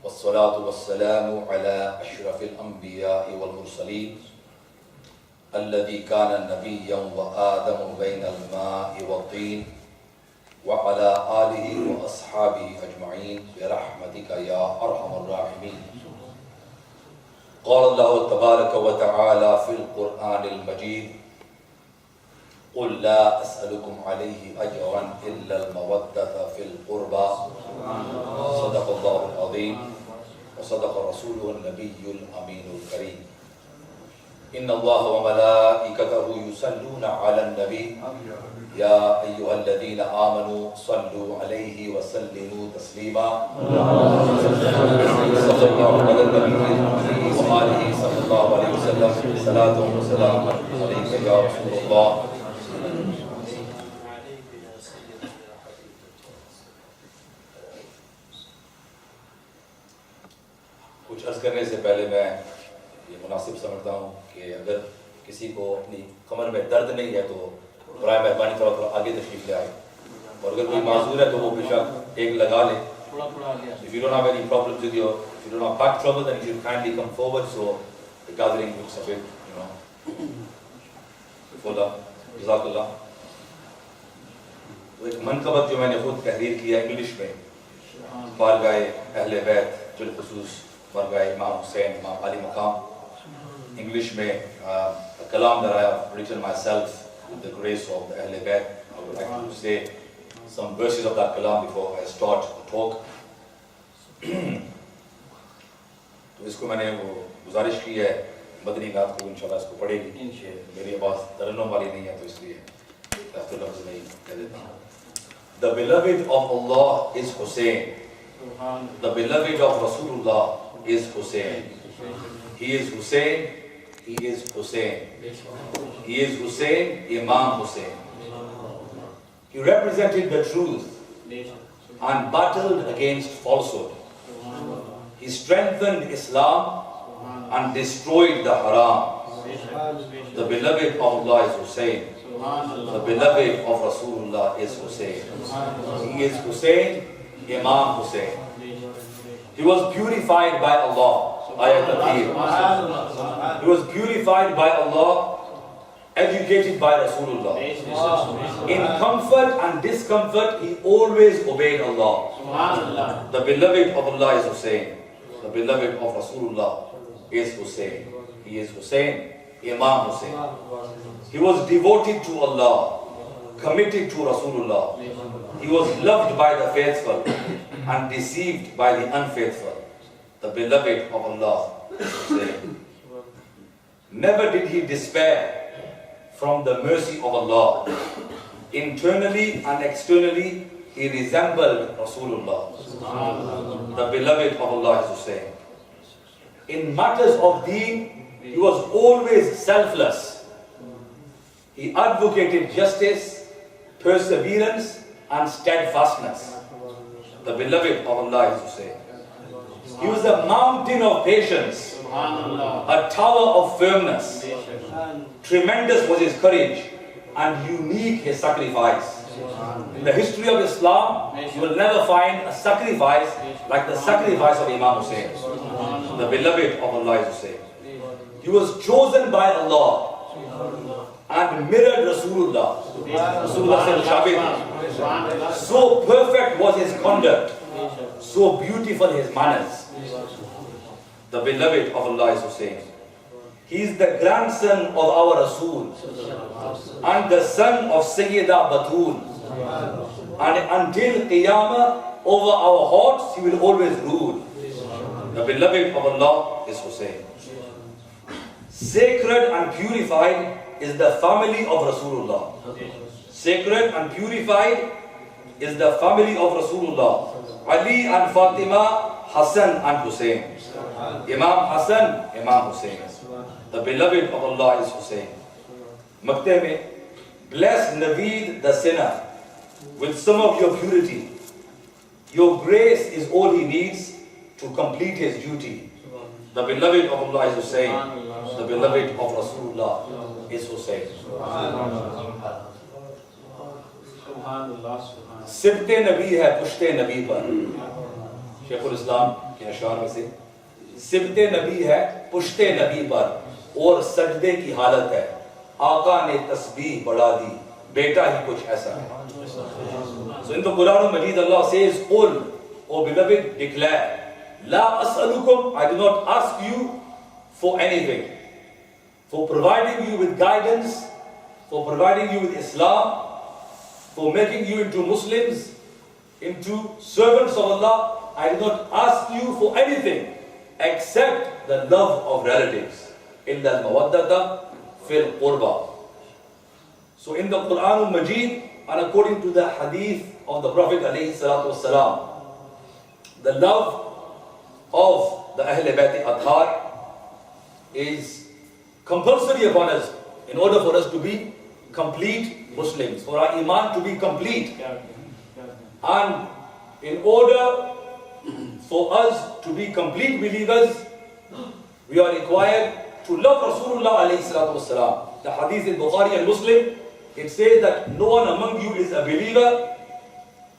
والصلاة والسلام على أشرف الأنبياء والمرسلين الذي كان نبيا وآدم بين الماء والطين وعلى آله وأصحابه أجمعين برحمتك يا أرحم الراحمين. قال الله تبارك وتعالى في القرآن المجيد: قل لا أسألكم عليه أجرا إلا المودة في القربى. صدق الله العظيم وصدق رسوله النبي الأمين الكريم. إن الله وملائكته يصلون على النبي يا أيها الذين آمنوا صلوا عليه وسلموا تسليما. صلى الله على النبي وآله صلى الله عليه وسلم. صلاة وسلام عليك يا رسول الله. कुछ अर्ज करने से पहले मैं ये मुनासिब समझता हूँ कि अगर किसी को अपनी कमर में दर्द नहीं है तो बराए मेहरबानी थोड़ा आगे तशरीफ ले आए, और अगर कोई माजूर है तो वो बेशक एक लगा ले. If you don't have any problems with your, if you don't have back trouble, then you should kindly come forward so the gathering looks a bit, fuller. Jazakallah. तो एक मनकबत जो मैंने खुद तहरीर किया इंग्लिश में, बारगाह अहले बैत बिलखुसूस बारगाह इमाम हुसैन इमाम अली मकाम, English में kalam that I have written myself with the grace of the Ahle Bayt. I would like to say some verses of that kalam before I start the talk. तो इसको मैंने वो गुजारिश की है मदनी नात को इंशाल्लाह इसको पढ़ेगी. मेरी आवाज़ तरन्नुम वाली नहीं है तो इसलिए लफ्ज़ नहीं कह देता हूँ. The beloved of Allah is Hussein. The beloved of Rasulullah is Hussein. He is Hussein. He is Hussein. He is Hussein, Imam Hussein. He represented the truth and battled against falsehood. He strengthened Islam and destroyed the haram. The beloved of Allah is Hussein. The beloved of Rasulullah is Hussein. He is Hussein, Imam Hussein. He was purified by Allah. He was purified by Allah, educated by Rasulullah. In comfort and discomfort, he always obeyed Allah. The beloved of Allah is Hussein. The beloved of Rasulullah is Hussein. He is Hussein, Imam Hussein. He was devoted to Allah, committed to Rasulullah. He was loved by the faithful and deceived by the unfaithful. The beloved of Allah is Hussein. Never did he despair from the mercy of Allah. Internally and externally, he resembled Rasulullah. The beloved of Allah is Hussein. In matters of deen, he was always selfless. He advocated justice, perseverance, and steadfastness. The beloved of Allah is Hussein. He was a mountain of patience, a tower of firmness. Tremendous was his courage and unique his sacrifice. In the history of Islam, you will never find a sacrifice like the sacrifice of Imam Hussein. The beloved of Allah is Hussein. He was chosen by Allah and mirrored Rasulullah. Rasulullah said, Shabit. So perfect was his conduct, so beautiful his manners. The beloved of Allah is Hussein. He is the grandson of our Rasul and the son of Sayyidah Batul. And until Qiyamah, over our hearts, he will always rule. The beloved of Allah is Hussein. Sacred and purified is the family of Rasulullah. Sacred and purified is the family of Rasulullah. Ali and Fatima, Hassan and Hussein. Imam Hassan, Imam Hussein. The beloved of Allah is Hussein. Makteh mein, bless Naveed the sinner with some of your purity. Your grace is all he needs to complete his duty. The beloved of Allah is Hussein. The beloved of Rasulullah is Hussein. सिबते नबी है पुश्ते नबी पर, शेखुल इस्लाम के अशार में से, सिबते नबी है पुश्ते नबी पर और सजदे की हालत है, आका ने तस्बीह बढ़ा दी, बेटा ही कुछ ऐसा है. So in the Quran Majid, Allah says, "Qul, O beloved, declare, La as'alukum, I do not ask you for anything, for providing you with guidance, for providing you with Islam, for making you into Muslims, into servants of Allah. I do not ask you for anything except the love of relatives. Illa al-mawaddata fil qurba." So in the Quran Majid, and according to the hadith of the Prophet ﷺ, the love of the Ahl Bayt Athar is compulsory upon us in order for us to be complete Muslims, for our Iman to be complete. And in order for us to be complete believers, we are required to love Rasulullah ﷺ. The hadith in Bukhari and Muslim, it says that no one among you is a believer.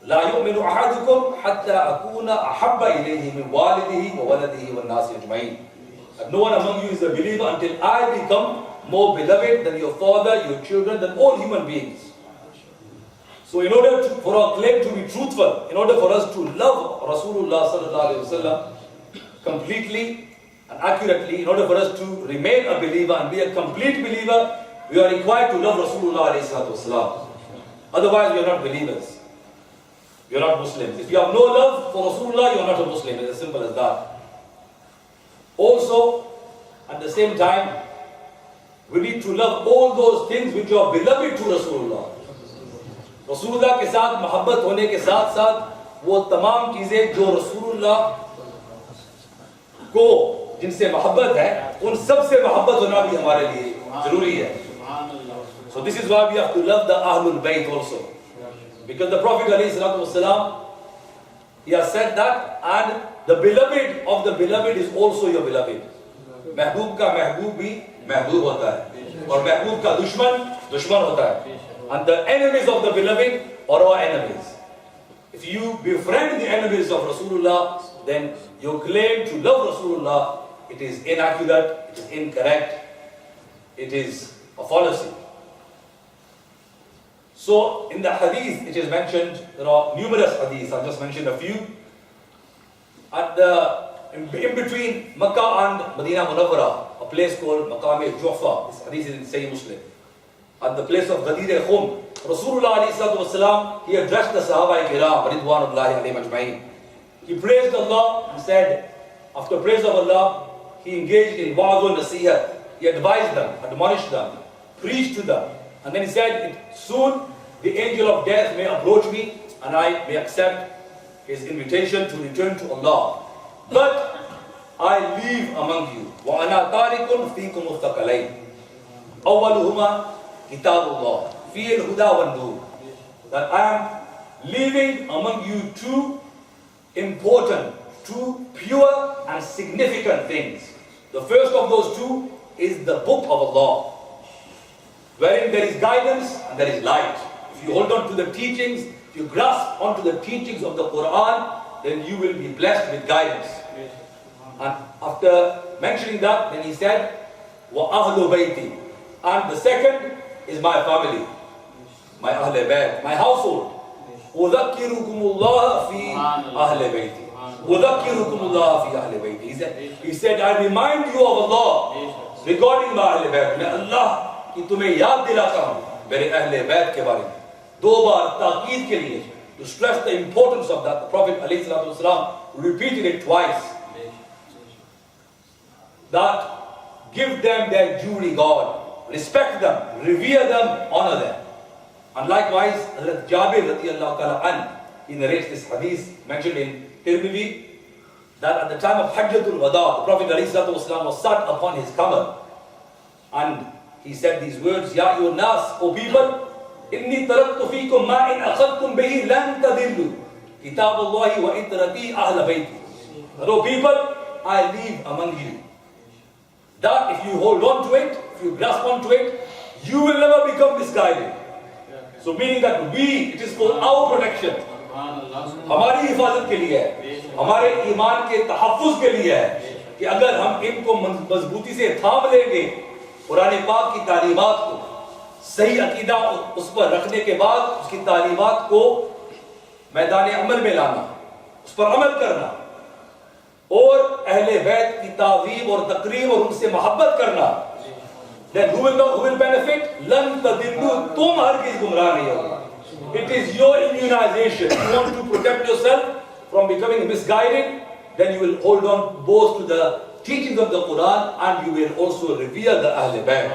لا يؤمن أحدكم حتى أكون أحب إليه من والده وولده والناس أجمعين. That no one among you is a believer until I become more beloved than your father, your children, than all human beings. So in order for our claim to be truthful, in order for us to love Rasulullah sallallahu alaihi wasallam completely and accurately, in order for us to remain a believer and be a complete believer, we are required to love Rasulullah alayhi wasallam. Otherwise we are not believers. We are not Muslims. If you have no love for Rasulullah, you are not a Muslim. It's as simple as that. Also, at the same time, we need to love all those things which are beloved to Rasulullah. Rasulullah के साथ मोहब्बत होने के साथ साथ वो तमाम चीजें जो रसूलुल्लाह को जिनसे मोहब्बत है, उन सब से मोहब्बत होना भी हमारे लिए जरूरी है. So this is why we have to love the Ahlul Bayt also. Because the Prophet ﷺ, he has said that, and the beloved of the beloved is also your beloved. Mehboob ka mehboob bhi mehboob hota hai. Aur mehboob ka dushman, dushman hota hai. And the enemies of the beloved are our enemies. If you befriend the enemies of Rasulullah, then your claim to love Rasulullah, it is inaccurate, it is incorrect, it is a fallacy. So in the hadith it is mentioned, there are numerous hadiths, I've just mentioned a few. In between Makkah and Medina Munawwara, a place called Maqam-e-Ju'fa, this hadith is in Sahih Muslim. At the place of Ghadir-e-Khum, Rasulullah ﷺ, he addressed the Sahaba-i-Kiram, Ridwanullahi alayhim ajma'in. He praised Allah and said, after praise of Allah, he engaged in wa'adh nasihat. He advised them, admonished them, preached to them. And then he said, soon the angel of death may approach me and I may accept his invitation to return to Allah. But I live among you. وَأَنَا تَارِكٌ فِيكُمُ الثَّقَلَيْنِ أَوَّلُهُمَا كِتَابُ اللَّهِ فِيهِ الْهُدَى وَالنُّورُ. That I am leaving among you two important, two pure and significant things. The first of those two is the book of Allah, wherein there is guidance and there is light. If you hold on to the teachings, if you grasp onto the teachings of the Quran, then you will be blessed with guidance. And after mentioning that, then he said, وَأَهْلُ بَيْتِي. And the second is my family, my Ahl Bayt, my household. أُذَكِّرُكُمُ اللَّهَ فِي أَهْلِ بَيْتِي. أُذَكِّرُكُمُ اللَّهَ فِي أَهْلِ بَيْتِي. He said, I remind you of Allah regarding my Ahl Bayt. May Allah कि तुम्हें याद दिलाता हूं मेरे अहले बैत के बारे में. दो बार ताकीद के लिए, to stress the importance of that, the Prophet ﷺ repeated it twice. That give them their due regard, respect them, revere them, honor them. And likewise, Hazrat Jabir radiyallahu ta'ala an, he narrates this hadith mentioned in Tirmidhi, that at the time of Hajjatul Wada, the Prophet ﷺ was sat upon his camel, and he said these words, Ya ayyuhan nas, O people, inni taraktu fikum ma in akhadtum bihi lan tadillu, kitab Allahi wa itrati ahla bayti. O people, I leave among you that if you hold on to it, if you grasp onto it, you will never become misguided. So meaning that it is for our protection, हमारी हिफाजत के लिए है, हमारे ईमान के तहफ़्फ़ुज़ के लिए है कि अगर हम इनको मजबूती से थाम लेंगे, कुरान पाक की तालीमात को सही अकीदा उस पर रखने के बाद उसकी तालीमात को मैदान अमल में लाना, उस पर अमल करना और अहले बैत की ताज़ीम और तकरीम और उनसे मोहब्बत करना, then who will benefit? लन तदिल्लु, तुम हरगिज़ गुमराह नहीं होगे. It is your immunization. You want to protect yourself from becoming misguided, then you will hold on both to the teachings of the Quran and you will also revere the Ahl Bayt.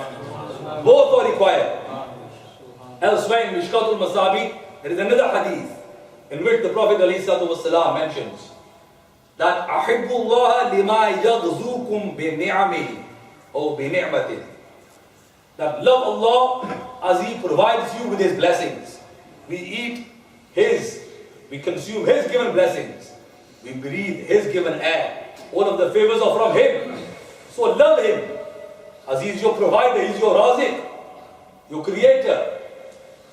Both are required. Elsewhere in Mishkatul Masabi, there is another hadith in which the Prophet ﷺ mentions that Ahibbullah lima yaghzukum bi ni'amihi or bi ni'matihi. That love Allah as He provides you with His blessings. We eat His, we consume His given blessings, we breathe His given air. All of the favors are from Him. So love Him as He is your provider, He is your razik, your creator,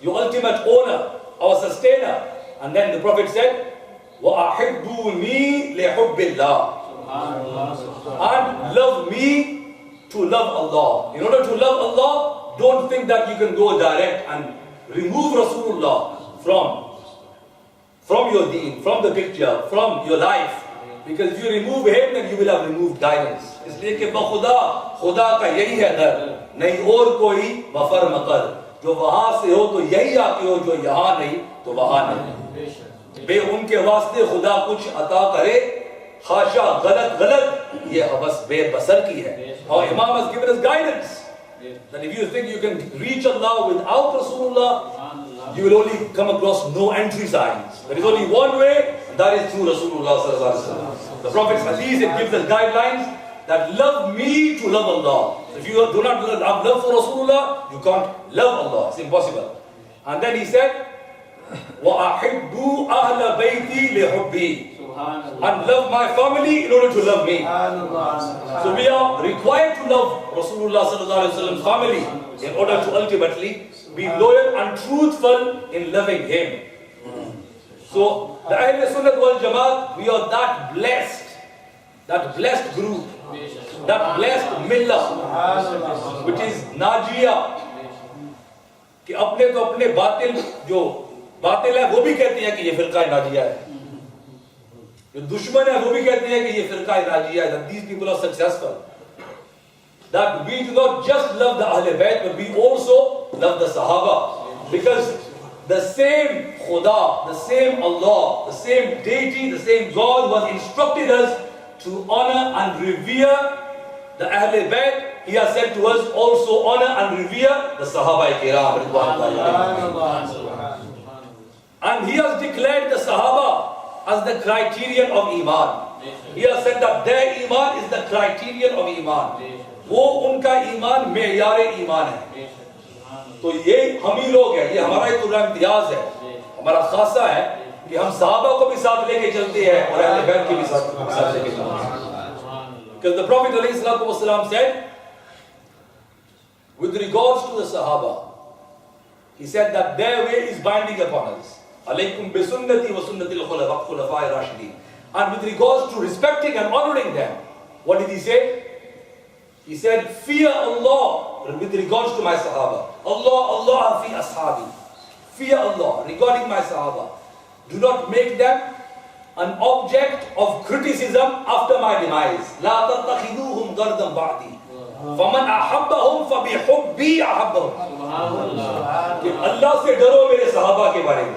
your ultimate owner, our sustainer. And then the Prophet said, وَأَحِبُّونِي لِحُبِّ اللَّهِ. And love me to love Allah. In order to love Allah, don't think that you can go direct and remove Rasulullah from your deen, from the picture, from your life. Because if you remove him, then you will have removed guidance. इसलिए कि बखुदा खुदा का यही है दर, नहीं और कोई muffle मकर. जो वहां से हो तो यही आते हो, जो यहाँ नहीं तो वहां नहीं. बे उनके वास्ते खुदा कुछ अता करे, खाशा गलत गलत ये हवस बेबसर की है. Our Imam has given us guidance that if you think you can reach Allah without Rasulullah, you will only come across no entry signs. There is only one way, and that is through Rasulullah sallallahu alaihi wasallam. The Prophet's hadith, it gives us guidelines that love me to love Allah. So if you do not have love for Rasulullah, you can't love Allah. It's impossible. And then he said, وَأَحِبُّوا أَهْلَ بَيْتِي لِحُبِّي. And love my family in order to love me. So we are required to love Rasulullah sallallahu alaihi wasallam's family in order to ultimately be loyal and truthful in loving him. So the Ahl Sunnah wal Jamaat, we are that blessed group, that blessed millah, which is Najiyah. कि अपने तो अपने बातिल जो बातिल है वो भी कहते हैं कि ये फिरका नाजिया है, जो दुश्मन है वो भी कहते हैं कि ये फिरका नाजिया है. That these people are successful. That we do not just love the Ahl Bayt, but we also love the Sahaba, because the same Khuda, the same Allah, the same deity, the same God was instructed us to honor and revere the Ahl Bayt. He has said to us also honor and revere the Sahaba Kiram. And he has declared the Sahaba as the criterion of Iman. He has said that their Iman is the criterion of Iman. वो उनका ईमान मेयार ईमान है. तो ये हम ही लोग हैं, ये हमारा एक इम्तियाज है, हमारा खासा है कि हम सहाबा को भी साथ लेके चलते हैं और अहले बैत के भी साथ लेके चलते हैं. Because the Prophet ﷺ said, with regards to the Sahaba, he said that their way is binding upon us. Alaykum bi sunnati wa sunnati al-khulafa'i rashidin. And with regards to respecting and honoring them, what did he say? He said, fear Allah with regards to my Sahaba. Allah fi ashabi. Fear Allah regarding my Sahaba. Do not make them an object of criticism after my demise. La tattakhiduhum gardan ba'di. فَمَنْ أَحَبَّهُمْ فَبِحُبِّي أَحَبَّهُمْ. कि अल्लाह से डरो मेरे सहाबा के बारे में.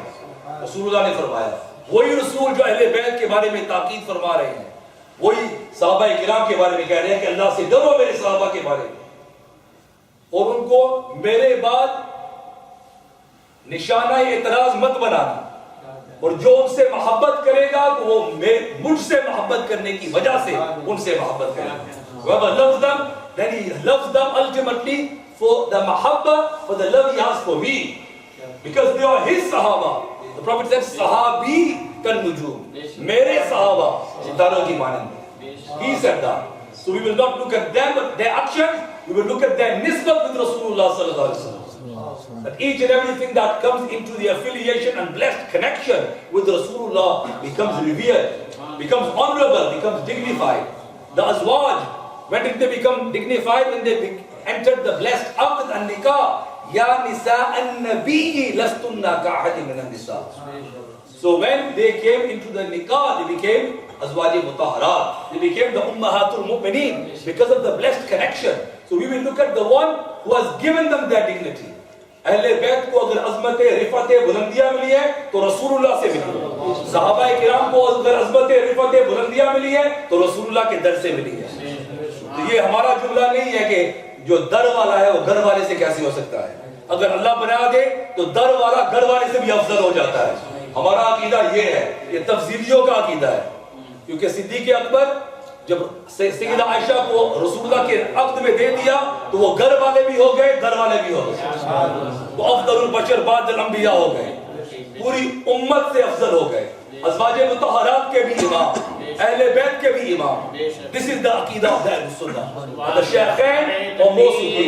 रसूलुल्लाह ने फरमाया, वही रसूल जो अहले बैत के बारे में ताकीद फरमा रहे हैं, वही सहाबा किराम के बारे में कह रहे हैं कि अल्लाह से डरो मेरे सहाबा के बारे में, और उनको मेरे बाद निशाना एतराज मत बनाना, और जो उनसे मोहब्बत करेगा तो वो मुझसे मोहब्बत करने की वजह से उनसे मोहब्बत करेगा. Whoever loves them, then he loves them ultimately for the mahabba, for the love he has for me, because they are his sahaba. The Prophet said, sahabi kan nujum, mere sahaba sitaron ki manand. He said that. So we will not look at them but their actions, we will look at their nisbat with Rasulullah sallallahu alaihi wasallam. That each and everything that comes into the affiliation and blessed connection with Rasulullah becomes revered, becomes honorable, becomes dignified. The azwaj, when did they become dignified? When they entered the blessed aqd and nikah. Ya nisa an-nabiyyi lastunna ka'ahadin min an-nisa. So when they came into the nikah, they became azwaji mutahharat. They became the ummahatul mu'mineen because of the blessed connection. So we will look at the one who has given them their dignity. अहले बैत को अगर अज़मत रिफत बुलंदियां मिली है तो रसूलुल्लाह से मिली है. सहाबा किराम को अगर अज़मत रिफत बुलंदियां मिली है तो रसूलुल्लाह के दर से मिली है. तो ये हमारा जुमला नहीं है कि जो दर वाला है वो घर वाले से कैसे हो सकता है. अगर अल्लाह बना दे तो दर वाला घर वाले से भी अफजल हो जाता है. हमारा अकीदा ये है, ये तफसीलियों का अकीदा है. क्योंकि सिद्दीक़ अकबर जब सैयदा आयशा को रसूलुल्लाह के अक़्द में दे दिया तो वो घर वाले भी हो गए, घर वाले भी हो गए. वो अफ़ज़लुल बशर बादल अंबिया हो गए, पूरी उम्मत से अफजल हो गए. अज़वाजे मुतहहरात के भी इमाम, अहले बैत के भी इमाम. दिस इज द अकीदा ऑफ द सुन्नह. द शेखैन और मौसूफ़ी.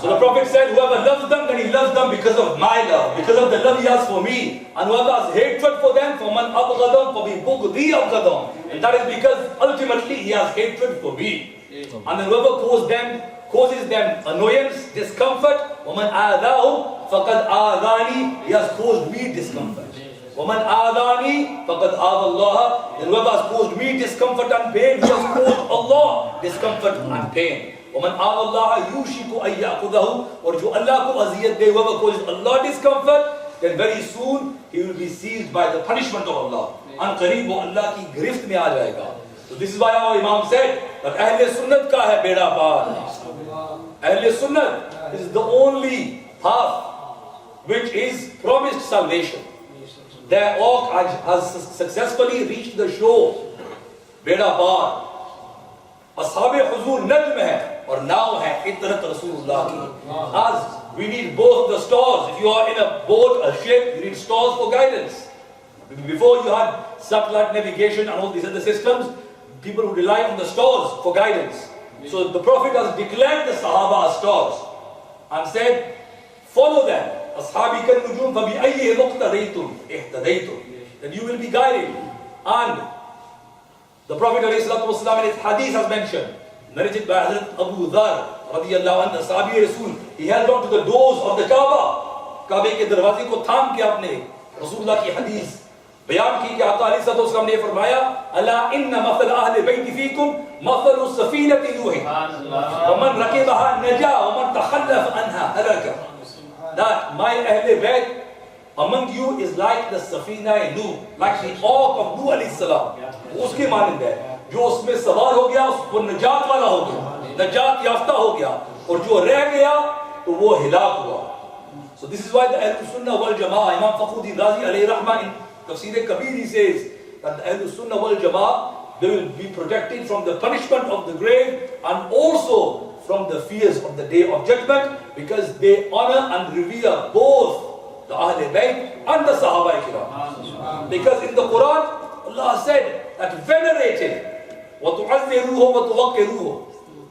So the Prophet said, whoever loves them, then he loves them because of my love, because of the love he has for me. And whoever has hatred for them, فَمَنْ أَبْغَضَهُمْ فَبِبُغْضِي أَبْغَضَهُمْ. And that is because ultimately he has hatred for me. And then whoever causes them annoyance, discomfort, وَمَنْ آذَاهُمْ فَقَدْ آذَانِي. He has caused me discomfort. وَمَنْ آذَانِي فَقَدْ آذَى اللَّهَ. And whoever has caused me discomfort and pain, he has caused Allah discomfort and pain. وَمَنْ آذَى اللَّهَ يُوشِكُ أَن يَأْخُذَهُ. Or जो Allah को अज़ियत दे, whoever causes Allah discomfort, then very soon he will be seized by the punishment of Allah. And करीब वो Allah की गिरफ्त में आ जाएगा. So this is why our Imam said that Ahle Sunnat ka hai beda paar. Ahle Sunnat is the only path which is promised salvation. Their walk has successfully reached the shore. Beda paar. Ashab-e Huzur najm hai और now hai itrat Rasulullah ki. As we need both the stars. If you are in a boat, a ship, you need stars for guidance. Before you had satellite navigation and all these other systems, people would rely on the stars for guidance. So the Prophet has declared the Sahaba as stars and said, follow them. Ashabi kan nujum fa bi ayyi muqtadaytum ihtadaytum. Then you will be guided. And the Prophet ﷺ in his hadith has mentioned, narrated by Hazrat Abu Dhar radiyallahu anhu, Sahabi Rasul, he held on to the doors of the Kaaba. Kaaba ke darwaze ko थाम के आपने रसूलुल्लाह की हदीस बयान की कि आका अलैहिस्सलाम ने फरमाया, अला इन्ना मसल अहले बैति फीकुम मसल सफीनति नूह वमन रकिबहा नजा वमन तखल्लफ अन्हा हलका. That my Ahle Bayt among you is like the Safina Nuh, like the Ark of Nuh alayhi salam. उसके मानंद है, जो उसमें सवार हो गया वो नजात वाला हो गया, नजात याफ्ता हो गया, और जो रह गया तो वो हिलाक हुआ. So this is why the Ahlul Sunnah wal Jama'ah, Imam Fakhruddin Razi alayhi rahmah in Tafsir Kabir, he says that the Ahlul Sunnah wal Jama'ah, they will be protected from the punishment of the grave and also from the fears of the day of judgment, because they honor and revere both the Ahl Bayt and the Sahaba Kiram. Because in the Quran, Allah said that venerated وَتُعَذِّرُوهُ وَتُوَقِّرُوهُ,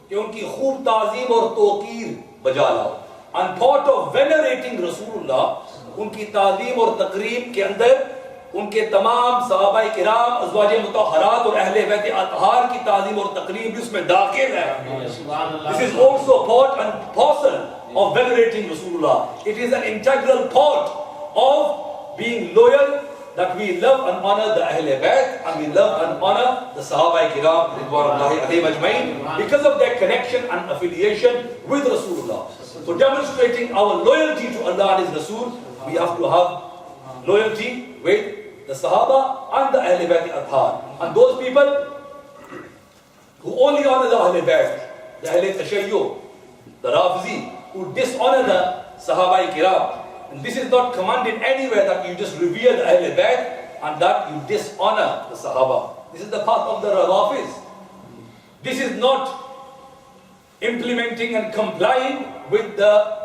कि उनकी खूब ताज़ीम और तोक़ीर बजा लाओ. And part of venerating Rasulullah, उनकी ताज़ीम और तकरीम के अंदर उनके तमाम सहाबा किराम, अज़वाजे मुतहहरात और अहले बैत अतहार की ताज़ीम और तकरीम भी उसमें दाखिल है. This is also part and parcel of venerating Rasulullah. It is an integral part of being loyal, that we love and honor the Ahle Bayt and we love and honor the Sahaba Kiram Ridwanullahi alayhim ajmain because of their connection and affiliation with Rasulullah. So demonstrating our loyalty to Allah and His Rasul, we have to have loyalty with the Sahaba and the Ahle Bayt Athar. And those people who only honor the Ahle Bayt, the Ahle Tashayyu, the Rafizi, who dishonor the Sahaba Kiram. And this is not commanded anywhere, that you just revere the Ahl Bayt and that you dishonor the Sahaba. This is the path of the Rawafiz. This is not implementing and complying with the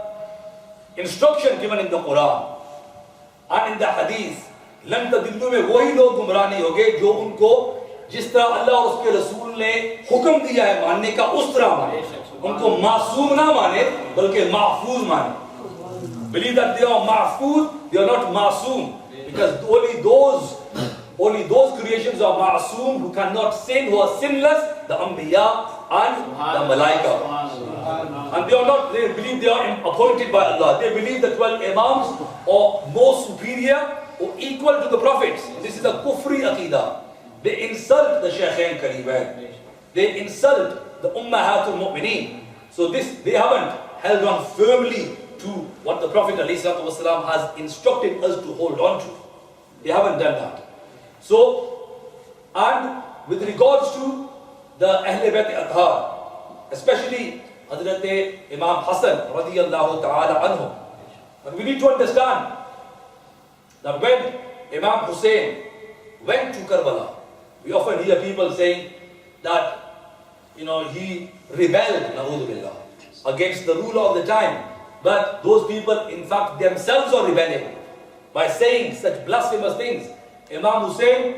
instruction given in the Quran and in the Hadith. लन तदिल्लु में वही लोग गुमराह नहीं होंगे जो उनको जिस तरह अल्लाह और उसके रसूल रसूल ने हुक्म दिया है मानने का उस तरह माने, उनको मासूम ना माने बल्कि महफूज माने. Believe that they are mahfuz, they are not masoom, because only those creations are masoom who cannot sin, who are sinless, the anbiya and the malaika. And they believe they are appointed by Allah. They believe the 12 imams are more superior or equal to the prophets. This is a kufri aqidah. They insult the Shaykhain Kareemain. They insult the Ummahatul Mu'mineen. So they haven't held on firmly to what the Prophet ﷺ has instructed us to hold on to. They haven't done that. So, and with regards to the Ahl Bayt Athhar, especially Hazrat Imam Hassan radiyallahu ta'ala anhu, but we need to understand that when Imam Hussein went to Karbala, we often hear people saying that, he rebelled, na'udhu billah, against the ruler of the time. But those people, in fact, themselves are rebelling by saying such blasphemous things. Imam Hussein,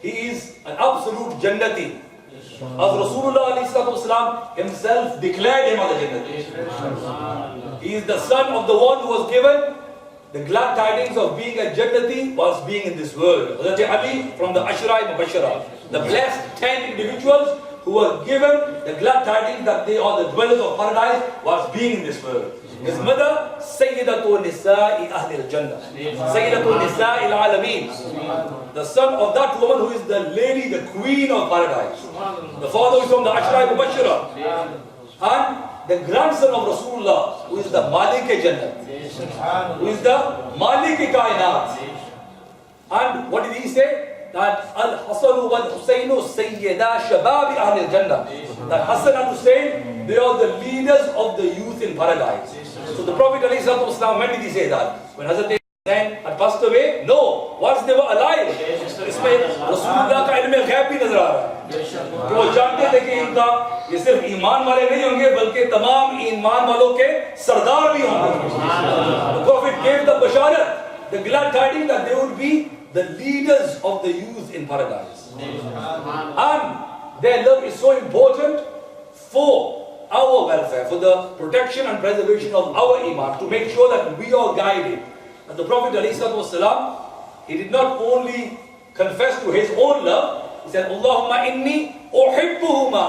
he is an absolute Jannati. As Rasulullah himself declared him as a Jannati. He is the son of the one who was given the glad tidings of being a Jannati whilst being in this world. Hazrat Ali from the Ashrai Mubashara, the blessed 10 individuals who were given the glad tidings that they are the dwellers of paradise whilst being in this world. His mother, Sayyidatu Nisa'i Ahlil Jannah, Sayyidatu Nisa'i Al-Alameen, the son of that woman who is the lady, the queen of paradise. The father is from the Ashrai Mubashara, and the grandson of Rasulullah, who is the Malik-e Jannah, who is the Malik-e Kainat. And what did he say? That Al-Hasan wal-Husainu Sayyida Shababi Ahlil Jannah. That Hassan and Hussein, they are the leaders of the youth in paradise. So the Prophet ﷺ, when did he say that? When Hazrat Hussain had passed away? No. Once they were alive. इसमें रसूलुल्लाह का इल्म गैब भी नजर आ रहा है। वो जानते थे कि इनका ये सिर्फ ईमान वाले नहीं होंगे बल्कि तमाम ईमान वालों के सरदार भी होंगे। The Prophet gave the basharat, the glad tidings that they would be the leaders of the youth in paradise. And their love is so important for our welfare, for the protection and preservation of our iman, to make sure that we are guided. And the Prophet ﷺ, he did not only confess to his own love, he said, Allahumma inni uhibbuhuma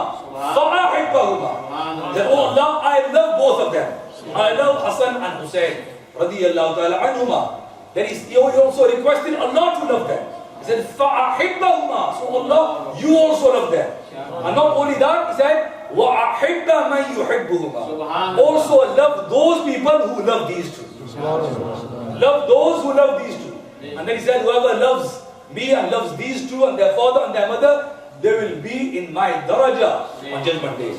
fa'ahibbahuma. He said, oh Allah, I love both of them. I love Hassan and Hussein radiyallahu ta'ala anhuma. Then he also requested Allah to love them. He said, fa'ahibbahuma. So Allah, you also love them. And not only that, he said, وَأَحِبَّ مَنْ يُحِبُّهُمَا. Also love those people who love these two. Love those who love these two. And then he said, whoever loves me and loves these two and their father and their mother, they will be in my daraja on Judgment Day.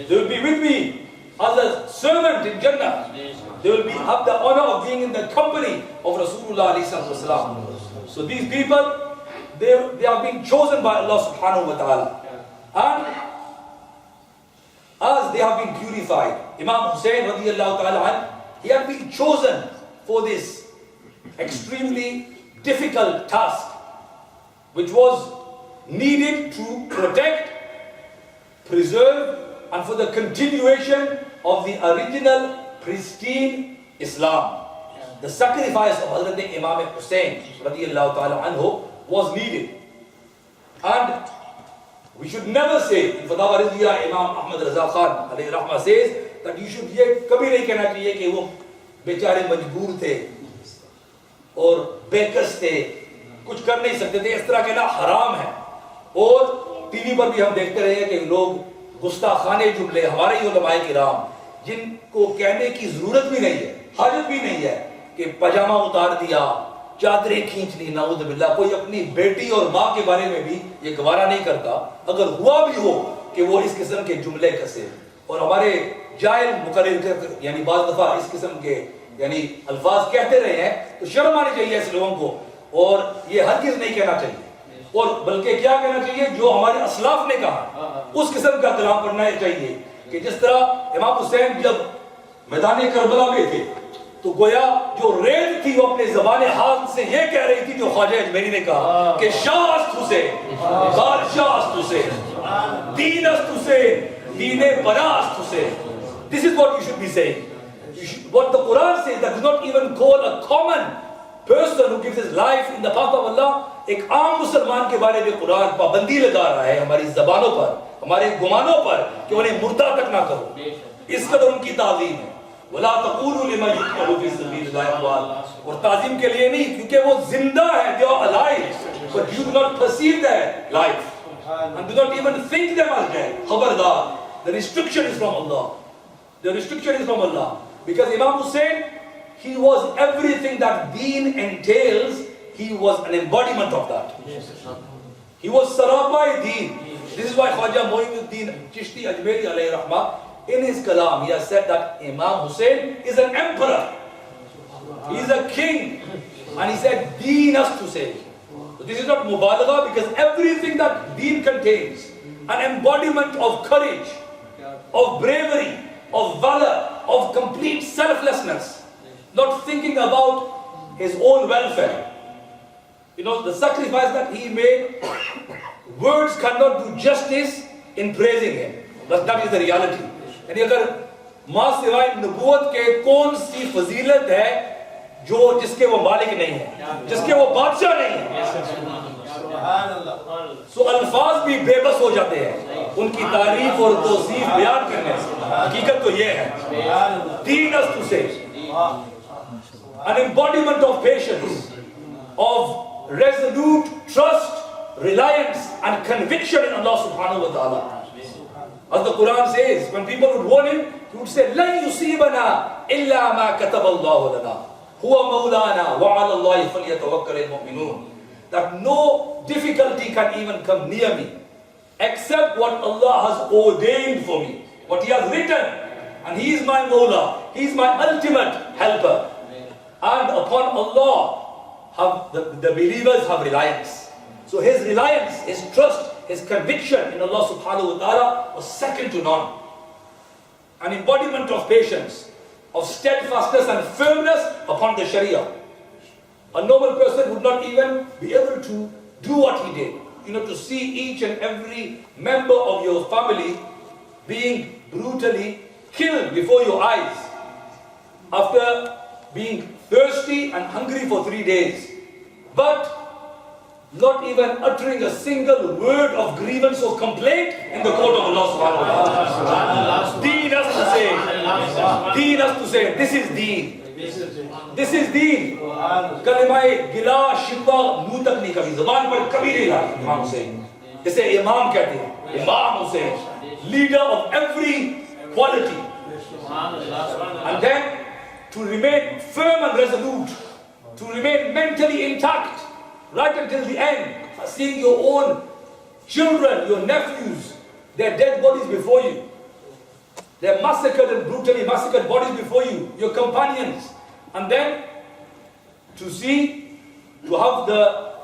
They will be with me as a servant in Jannah. They will have the honor of being in the company of Rasulullah ﷺ. So these people, they are being chosen by Allah subhanahu wa ta'ala. And as they have been purified, Imam Hussein radiyallahu ta'ala, he had been chosen for this extremely difficult task, which was needed to protect, preserve, and for the continuation of the original pristine Islam. The sacrifice of Hazrat Imam Hussein radiyallahu ta'ala anhu was needed. And we should never say, in Fatawa Rizviya, Imam Ahmad Raza Khan alayhi rahmah says that you should ye kabhi nahi kehna chahiye ki wo बेचारे मजबूर थे और बेकस थे, कुछ कर नहीं सकते थे, इस तरह कहना हराम है। और टीवी पर भी हम देखते रहे कि लोग गुस्ताखाने जुमले हमारे ही उलमाए किराम, जिनको कहने की जरूरत भी नहीं है, हाजत भी नहीं है, कि पजामा उतार दिया, चादरें खींच ली, नाउज़ बिल्लाह। कोई अपनी बेटी और माँ के बारे में भी ये गवारा नहीं करता, अगर हुआ भी हो कि वो इस किस्म के जुमले कसे। और हमारे जाहिल मुकर्रिर यानी बाज़ दफ़ा इस किस्म के यानी अल्फाज कहते रहे हैं, तो शर्म आनी चाहिए ऐसे लोगों को, और ये हरगिज़ नहीं कहना चाहिए। और बल्कि क्या कहना चाहिए, जो हमारे असलाफ ने कहा उस किस्म का कलाम पढ़ना चाहिए। कि जिस तरह इमाम हुसैन जब मैदान करबला में थे, तो गोया जो रेत थी वो अपने ज़बान हाल से ये कह रही थी जो ख्वाजा अजमेरी ने कहा कि शाह हुसैन, बादशाह Hussain. Deen us to say, Deene Pana us to say. This is what you should be saying. What the Quran says, that do not even call a common person who gives his life in the path of Allah. एक आम मुसलमान के बारे में कुरान पाबंदी लगा रहा है हमारी ज़बानों पर, हमारे गुमानों पर कि उन्हें मुर्दा तक ना करो. इस कदर उनकी ताज़ीम है. वला तक़ूलू लिमन युक़तलू फ़ी सबीलिल्लाहि अमवात. और ताज़ीम के लिए नहीं, क्योंकि वो जिंदा है, they are alive, but you do not perceive their life and do not even think them as dead. Khabardar. The restriction is from Allah. The restriction is from Allah. Because Imam Hussein, he was everything that deen entails. He was an embodiment of that. He was Sarapa Deen. This is why Khwaja Moinuddin Chishti Ajmeri alayhi rahmah, in his kalam, he has said that Imam Hussein is an emperor. He is a king. And he said, Deen us to say. So this is not mubalagha, because everything that deen contains, an embodiment of courage, of bravery, of valor, of complete selflessness, not thinking about his own welfare. You know, the sacrifice that he made, words cannot do justice in praising him. That is the reality. And अगर माँ सिवाय नबूवत के कौन सी फजीलत है जो जिसके वो मालिक नहीं है, जिसके वो बादशाह नहीं है. So अल्फाज भी बेबस हो जाते हैं उनकी तारीफ और तौसीफ बयान करने से. हकीकत तो ये है. Deen us to say, an embodiment of patience, of resolute trust, reliance and conviction in Allah subhanahu wa ta'ala. As the Quran says, when people would warn him, he would say, لَن يُصِيبَنَا إِلَّا مَا كَتَبَ اللَّهُ لَنَا هُوَ مَوْلَانَا وَعَلَى اللَّهِ فَلْيَتَوَكَّلِ الْمُؤْمِنُونَ. That no difficulty can even come near me except what Allah has ordained for me, what He has written. And He is my Mawla, He is my ultimate helper. And upon Allah have the believers have reliance. So his reliance, his trust, his conviction in Allah subhanahu wa ta'ala was second to none. An embodiment of patience, of steadfastness and firmness upon the Sharia. A normal person would not even be able to do what he did. You know, to see each and every member of your family being brutally killed before your eyes after being thirsty and hungry for 3 days, but not even uttering a single word of grievance or complaint in the court of Allah subhanahu wa ta'ala. Deen us to say, deen us to say, this is deen. This is deen. Kalimai gila shibba muh tak nahi kabhi, zuban par kabhi nahi layi. Imam Hussein, jise Imam kehte hain, Imam Hussein, leader of every quality. And then to remain firm and resolute, to remain mentally intact right until the end, seeing your own children, your nephews, their dead bodies before you, their massacred and brutally massacred bodies before you, your companions, and then to see, to have the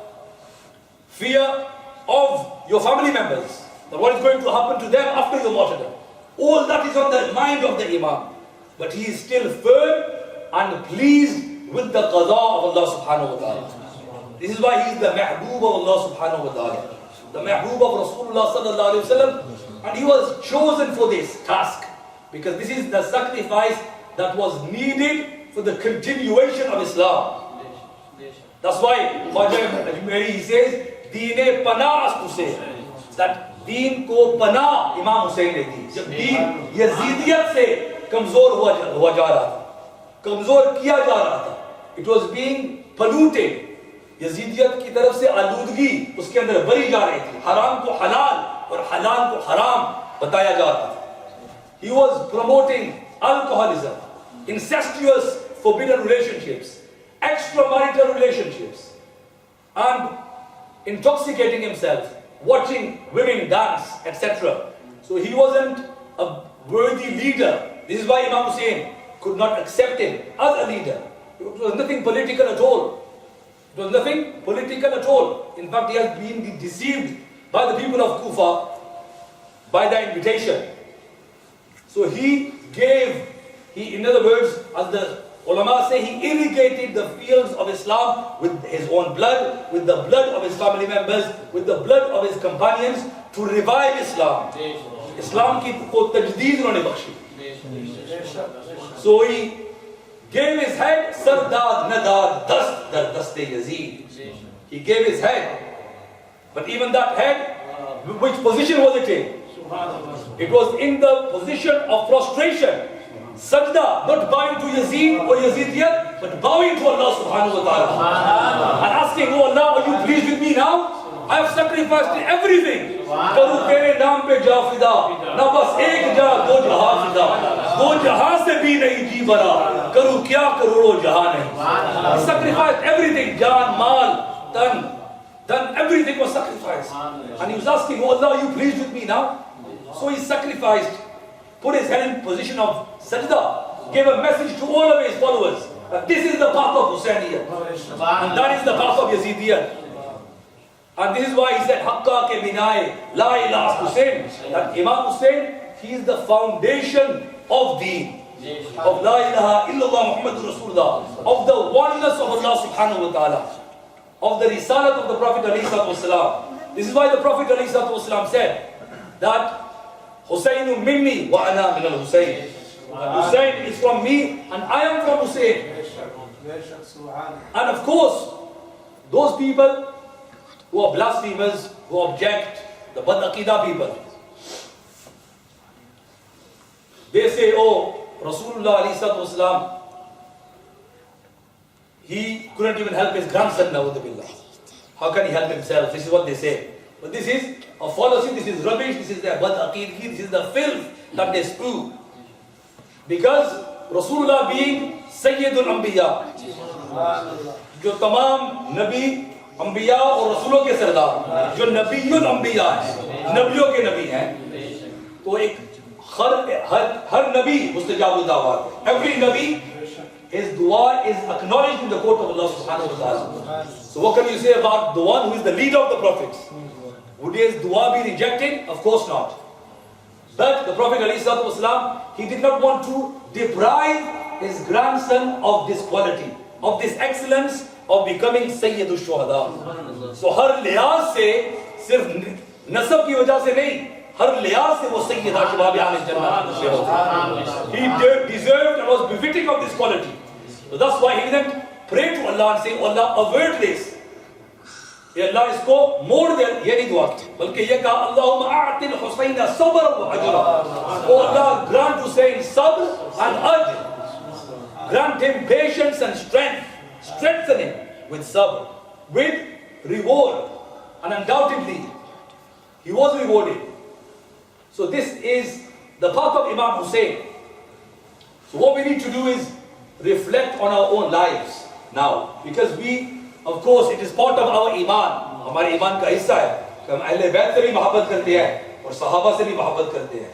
fear of your family members, that what is going to happen to them after your martyrdom. All that is on the mind of the Imam, but he is still firm and pleased with the qada of Allah subhanahu wa ta'ala. This is why he is the mehboob of Allah subhanahu wa ta'ala, the mehboob of Rasulullah sallallahu alayhi wa sallam, and he was chosen for this task because this is the sacrifice that was needed for the continuation of Islam. That's why Khwaja Ajmeri, he says, Deene Pana us to say that Deen ko Pana Imam Hussein ne di. Jab Deen Yazidiyat se kamzor hua ja raha tha, kamzor kiya ja raha tha, it was being polluted. यजीदियत की तरफ से आलूदगी उसके अंदर भरी जा रही थी, हराम को हलाल और हलाल को हराम बताया जा रहा था. He was promoting alcoholism, incestuous forbidden relationships, extramarital relationships, and intoxicating himself, watching women dance, etc. So he wasn't a worthy leader. This is why Imam Hussein could not accept him as a leader. It was nothing political at all. It was nothing political at all. In fact, he has been deceived by the people of Kufa by the invitation. So in other words, as the Ulama say he irrigated the fields of Islam with his own blood, with the blood of his family members, with the blood of his companions to revive Islam. Islam ki ko tajdeed unhone bakhshi. So he gave his head, Sardad Nadad Dast Dar Daste Yazid. He gave his head. But even that head, which position was it in? It was in the position of prostration. Sajda, not bowing to Yazid or Yazidiyat, but bowing to Allah subhanahu wa ta'ala. And asking, oh Allah, are you pleased with me now? I have sacrificed everything. Karu tere naam pe ja fida. Na bas ek ja, do jahan fida. Do jahan se bhi nahi ji bara. Karu kya karodo jahan nahi. He sacrificed everything. Jaan, mal, done everything was sacrificed. And he was asking, oh Allah, are you pleased with me now? So he sacrificed, put his head in position of sajda, gave a message to all of his followers that this is the path of Husainiyya, and that is the path of Yazidiyya. And this is why he said, Haqqa ke binaye la ilaha Hussain. That Imam Hussain, he is the foundation of deen, of la ilaha illallah Muhammadur Rasulullah, of the oneness of Allah subhanahu wa ta'ala, of the risalat of the Prophet alayhi salatu wasalam. This is why the Prophet alayhi salatu wasalam said that Husainu minni wa ana min al-Husayn. Hussein is from me and I am from Hussein. And of course, those people who are blasphemers, who object, the Bad Aqidah people, they say, oh, Rasulullah alayhi salatu wasalam, he couldn't even help his grandson, na'udhu billah. How can he help himself? This is what they say. But this is a fallacy, this is rubbish, this is their bad aqid, this is the filth that they spew. Because Rasulullah being Sayyidul Anbiya, जो तमाम नबी अंबिया और रसूलों के सरदार, जो नबीयुल अंबिया हैं, नबियों के नबी हैं, तो एक हर नबी मुस्तजाबुल दावत, every nabi, his dua is acknowledged in the court of Allah subhanahu wa ta'ala. So what can you say about the one who is the leader of the prophets? Would his dua be rejected? Of course not. But the Prophet ﷺ, he did not want to deprive his grandson of this quality, of this excellence of becoming Shaykh-e-Shohada. So har lihaz se, sirf nasab ki wajah se nahi, har lihaz se wo Sayyid Ashbab Jannah. He deserved and was befitting of this quality. So that's why he didn't pray to Allah and say, Allah, avert this. Allah isko मोड़ दे, ये नहीं दुआ की, बल्कि ये कहा Allahumma a'til Husayna sabr wa ajra. Oh Allah, grant Hussein sabr and ajr. Grant him patience and strength. Strengthen him with sabr, with reward. And undoubtedly, he was rewarded. So this is the path of Imam Hussein. So what we need to do is reflect on our own lives now, because we, of course, it is part of our iman. हमारे ईमान का हिस्सा है कि हम अहले बैत से भी मोहब्बत करते हैं और सहाबा से भी मोहब्बत करते हैं.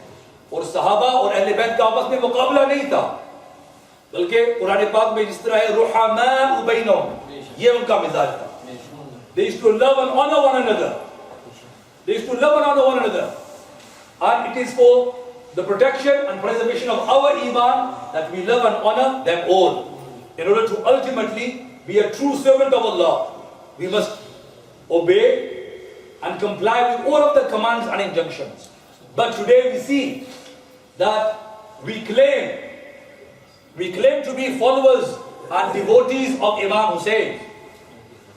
और सहाबा और अहले बैत का आपस में मुकाबला नहीं था, बल्कि कुरान पाक में जिस तरह है रुहमा बैनहुम, ये उनका मिजाज था. They used to love and honor one another. They used to love and honor one another. And it is for the protection and preservation of our iman that we love and honor them all. In order to ultimately be a true servant of Allah, we must obey and comply with all of the commands and injunctions. But today we see that we claim to be followers and devotees of Imam Hussein.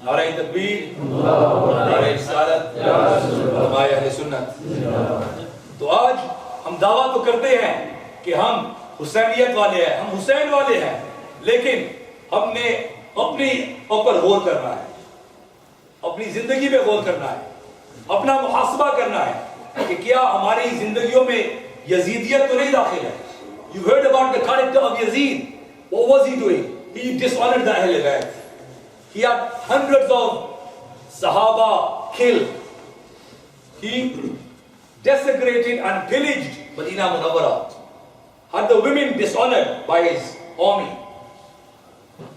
Nara'i Takbir, Nara'i Risalat, Ulama Ahle Sunnat. तो आज हम दावा तो करते हैं कि हम हुसैनियत वाले हैं, हम हुसैन वाले हैं, लेकिन हमने अपने ऊपर गौर करना है, अपनी जिंदगी पे गौर करना है, अपना मुहासबा करना है कि क्या हमारी जिंदगियों में यजीदियत तो नहीं दाखिल है. You heard about the character of Yazid. What was he doing? He dishonored the Ahl Bayt. He had hundreds of Sahaba killed. He desecrated and pillaged Medina Munawwara. Had the women dishonored by his army.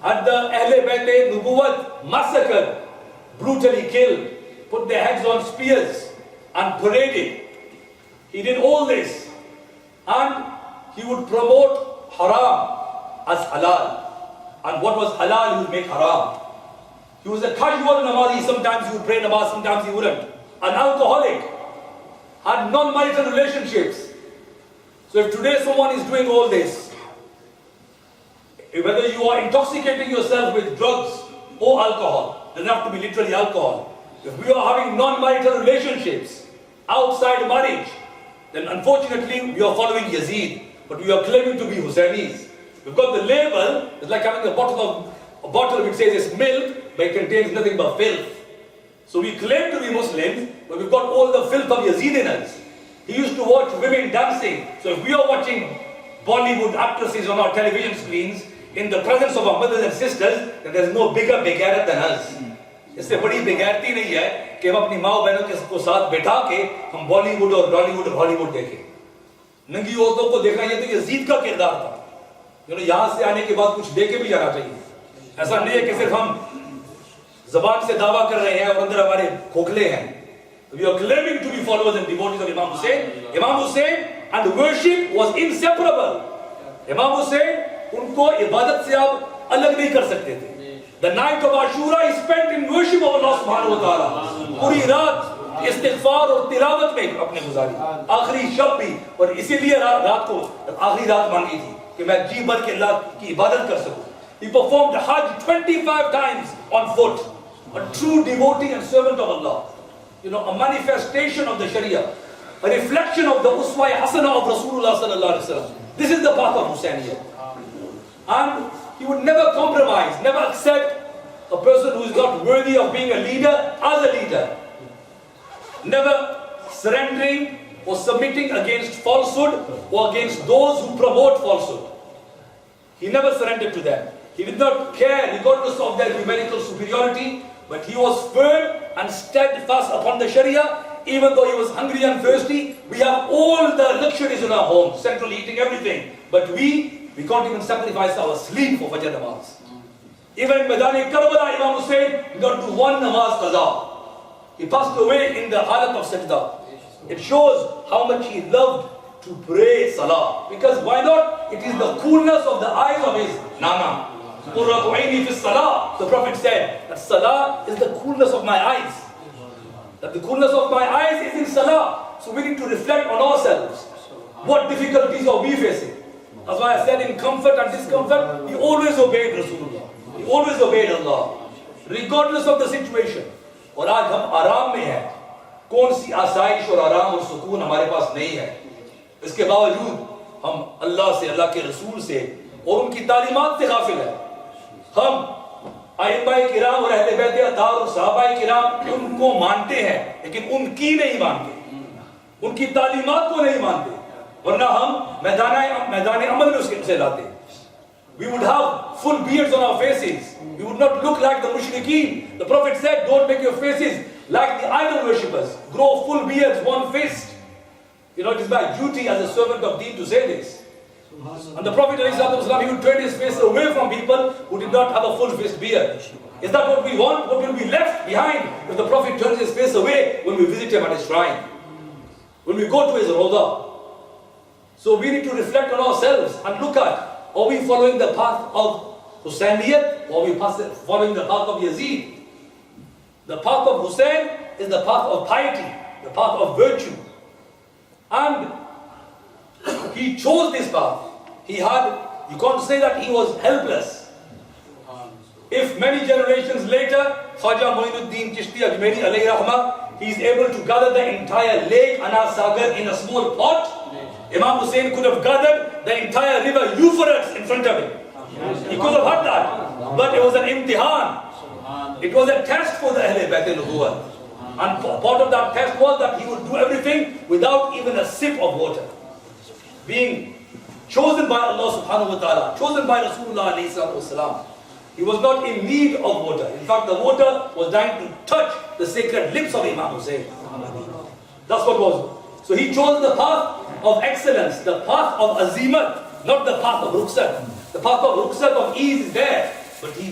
Had the Ahl Bayt Nubuwwat massacred, brutally killed, put their heads on spears and paraded. He did all this, and he would promote haram as halal. And what was halal, he would make haram. He was a casual namazi, sometimes he would pray namaz, sometimes he wouldn't. An alcoholic, had non-marital relationships. So if today someone is doing all this, whether you are intoxicating yourself with drugs or alcohol, doesn't have to be literally alcohol. If we are having non-marital relationships outside marriage, then unfortunately we are following Yazid, but we are claiming to be Hussainis. We've got the label, it's like having a bottle which says it's milk, but it contains nothing but filth. So we claim to be Muslims, but we've got all the filth of Yazid in us. He used to watch women dancing. So if we are watching Bollywood actresses on our television screens in the presence of our mothers and sisters, then there's no bigger begairat than us. इससे बड़ी बेगैरती नहीं है कि हम अपनी माँ बहनों के साथ बैठा के हम बॉलीवुड और डॉलीवुड और हॉलीवुड देखें। नंगी औरतों को देखना ये तो यजीद का किरदार था। यहाँ से आने के बाद कुछ देके भी जाना चाहिए। ऐसा नहीं है कि सिर्फ हम ज़बान से दावा कर रहे हैं और अंदर हमारे खोखले हैं। We are claiming to be followers and devotees of Imam Hussain. Imam Hussain and worship was inseparable. Imam Hussain उनको इबादत से आप अलग नहीं कर सकते थे। The night of Ashura is spent in worship of Allah subhanahu wa ta'ala. पूरी रात इस्तिग़फ़ार और तिलावत में अपने गुजारी। आखिरी शब भी, और इसीलिए रात को आखिरी रात मांगी थी कि मैं जी भर के अल्लाह की इबादत कर सकूं। He performed Hajj 25 times on foot. A true devotee and servant of Allah. A manifestation of the Sharia. A reflection of the Uswa Hasana of Rasulullah sallallahu alaihi wasallam. This is the path of Husainiyya. And he would never compromise, never accept a person who is not worthy of being a leader as a leader. Never surrendering or submitting against falsehood or against those who promote falsehood. He never surrendered to them. He did not care regardless of their numerical superiority, but he was firm and steadfast upon the Sharia, even though he was hungry and thirsty. We have all the luxuries in our homes, central heating, everything. But we can't even sacrifice our sleep for Fajr namaz. Even in Karbala, Imam Hussain did not do one namaz qaza. He passed away in the halat of sajda. It shows how much he loved to pray salah. Because why not? It is the coolness of the eyes of his nana. The Prophet said that salah is the coolness of my eyes. That the coolness of my eyes is in salah. So we need to reflect on ourselves. What difficulties are we facing? That's why I said in comfort and discomfort, he always obeyed Rasulullah. He always obeyed Allah. Regardless of the situation. और आज हम आराम में हैं. कौन सी आसाइश और आराम और सुकून हमारे पास नहीं है. इसके बावजूद हम अल्लाह से, अल्लाह के रसूल से और उनकी तालीमात से गाफिल हैं. हम आइम्माए किराम और अहले बैत अतार और सहाबाए किराम उनको मानते हैं, लेकिन उनकी नहीं मानते, उनकी तालीमात को नहीं मानते, वरना हम मैदान अमल में उससे लाते. We would have full beards on our faces. We would not look like the mushrikeen. The Prophet said, don't make your faces like the idol worshippers. Grow full beards, one fist. It is my duty as a servant of Deen to say this. And the Prophet ﷺ, he would turn his face away from people who did not have a full fist beard. Is that what we want? What will be left behind if the Prophet turns his face away when we visit him at his shrine? When we go to his Rawdah? So we need to reflect on ourselves and look at, are we following the path of Husainiyyat or are we following the path of Yazid? The path of Hussein is the path of piety, the path of virtue. And he chose this path. You can't say that he was helpless. If many generations later, Khwaja Moinuddin Chishti Ajmeri alayhi rahmah, he is able to gather the entire lake Ana Sagar in a small pot, Imam Hussain could have gathered the entire river Euphrates in front of him. He could have had that. But it was an imtihan. It was a test for the Ahle Bayt al-Nubuwwah. And part of that test was that he would do everything without even a sip of water. Being chosen by Allah subhanahu wa ta'ala, chosen by Rasulullah alayhi salatu wasalam. He was not in need of water. In fact, the water was dying to touch the sacred lips of Imam Hussain. That's what was. So he chose the path of excellence, the path of azimat, not the path of rukhsat. The path of rukhsat of ease is there, but he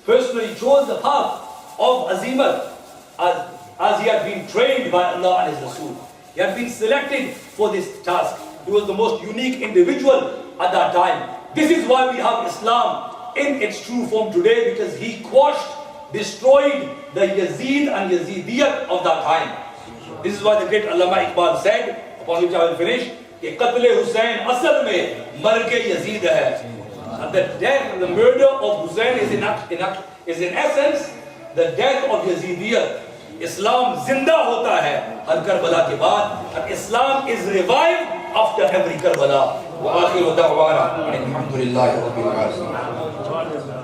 personally chose the path of azimat as he had been trained by Allah and His Rasul. He had been selected for this task. He was the most unique individual at that time. This is why we have Islam in its true form today, because he quashed, destroyed the Yazid and Yazidiyat of that time. This is why the great Allama Iqbal said, upon which I will finish, कि क़त्ल हुसैन असल में मर्ग Yazid है. The death, the murder of Hussein is in essence the death of Yazidiyat. Islam zinda hota hai har Karbala ke baad, and Islam is revived after every Karbala. Wa akhiru da'wana alhamdulillahi rabbil alamin.